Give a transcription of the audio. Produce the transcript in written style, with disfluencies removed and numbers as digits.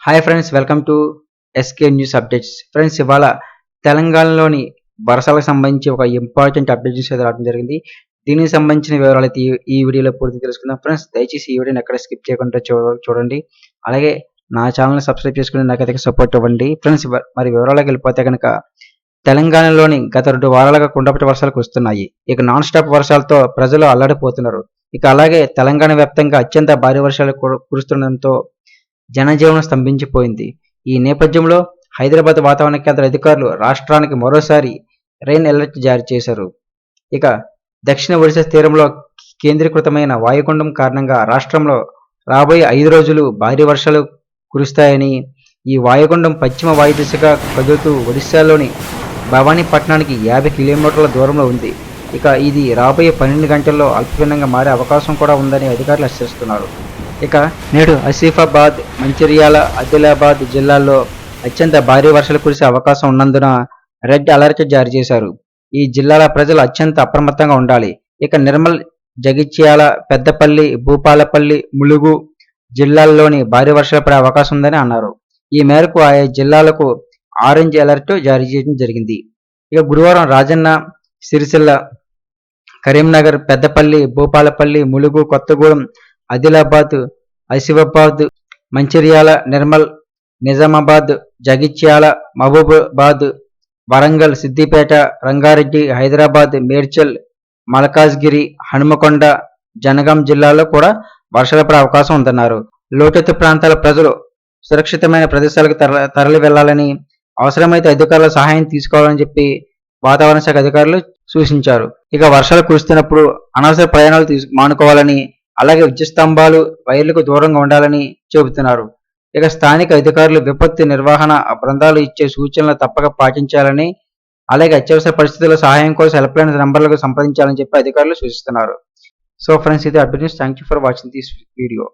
Hi friends, welcome to SK news updates. Friends, ఇవాళ తెలంగాణలోని వర్షాలకు సంబంధించి ఒక ఇంపార్టెంట్ అప్డేట్ అయితే రావడం జరిగింది. దీనికి సంబంధించిన వివరాలు అయితే ఈ వీడియోలో పూర్తి తెలుసుకుందాం. ఫ్రెండ్స్, దయచేసి ఈ వీడియోని ఎక్కడ స్కిప్ చేయకుండా చూడండి. అలాగే నా ఛానల్ని సబ్స్క్రైబ్ చేసుకుని నాకైతే సపోర్ట్ ఇవ్వండి. ఫ్రెండ్స్, మరి వివరాలకు వెళ్ళిపోతే కనుక తెలంగాణలోని గత 2 వారాలుగా కుండపోత వర్షాలు కురుస్తున్నాయి. ఇక నాన్ స్టాప్ వర్షాలతో ప్రజలు అల్లాడిపోతున్నారు. ఇక అలాగే తెలంగాణ వ్యాప్తంగా అత్యంత భారీ వర్షాలు కురుస్తుండటంతో జనజీవనం స్తంభించిపోయింది. ఈ నేపథ్యంలో హైదరాబాద్ వాతావరణ కేంద్ర అధికారులు రాష్ట్రానికి మరోసారి రెయిన్ అలర్ట్ జారీ చేశారు. ఇక దక్షిణ ఒడిశా తీరంలో కేంద్రీకృతమైన వాయుగుండం కారణంగా రాష్ట్రంలో రాబోయే 5 రోజులు భారీ వర్షాలు కురుస్తాయని, ఈ వాయుగుండం పశ్చిమ వాయు దిశగా కదులుతూ ఒడిశాలోని భవానీపట్నానికి 50 కిలోమీటర్ల దూరంలో ఉంది. ఇక ఇది రాబోయే 12 గంటల్లో అల్పపీడనంగా మారే అవకాశం కూడా ఉందని అధికారులు హెచ్చరిస్తున్నారు. ఇక నేడు ఆసిఫాబాద్, మంచిర్యాల, ఆదిలాబాద్ జిల్లాల్లో అత్యంత భారీ వర్షాలు కురిసే అవకాశం ఉన్నందున రెడ్ అలర్ట్ జారీ చేశారు. ఈ జిల్లాల ప్రజలు అత్యంత అప్రమత్తంగా ఉండాలి. ఇక నిర్మల్, జగిత్యాల, పెద్దపల్లి, భూపాలపల్లి, ములుగు జిల్లాల్లోని భారీ వర్షాలు పడే అవకాశం ఉందని అన్నారు. ఈ మేరకు ఆయా జిల్లాలకు ఆరెంజ్ అలర్ట్ జారీ చేయడం జరిగింది. ఇక గురువారం రాజన్న సిరిసిల్ల, కరీంనగర్, పెద్దపల్లి, భూపాలపల్లి, ములుగు, కొత్తగూడెం, ఆదిలాబాద్, ఆసిఫాబాద్, మంచిర్యాల, నిర్మల్, నిజామాబాద్, జగిత్యాల, మహబూబాబాద్, వరంగల్, సిద్దిపేట, రంగారెడ్డి, హైదరాబాద్, మేడ్చల్, మల్కాజ్గిరి, హనుమకొండ, జనగాం జిల్లాల్లో కూడా వర్షాలు పడే అవకాశం ఉందన్నారు. లోతట్టు ప్రాంతాల ప్రజలు సురక్షితమైన ప్రదేశాలకు తరలి వెళ్లాలని, అవసరమైతే అధికారుల సహాయం తీసుకోవాలని చెప్పి వాతావరణ శాఖ అధికారులు సూచించారు. ఇక వర్షాలు కురుస్తున్నప్పుడు అనవసర ప్రయాణాలు మానుకోవాలని, అలాగే విద్యుత్ స్తంభాలు, వైర్లకు దూరంగా ఉండాలని చెబుతున్నారు. ఇక స్థానిక అధికారులు విపత్తు నిర్వహణ బృందాలు ఇచ్చే సూచనలు తప్పక పాటించాలని, అలాగే అత్యవసర పరిస్థితుల్లో సహాయం కోసం హెల్ప్లైన్ నంబర్లకు సంప్రదించాలని చెప్పి అధికారులు సూచిస్తున్నారు. సో ఫ్రెండ్స్, ఇది update news. Thank you for watching this video.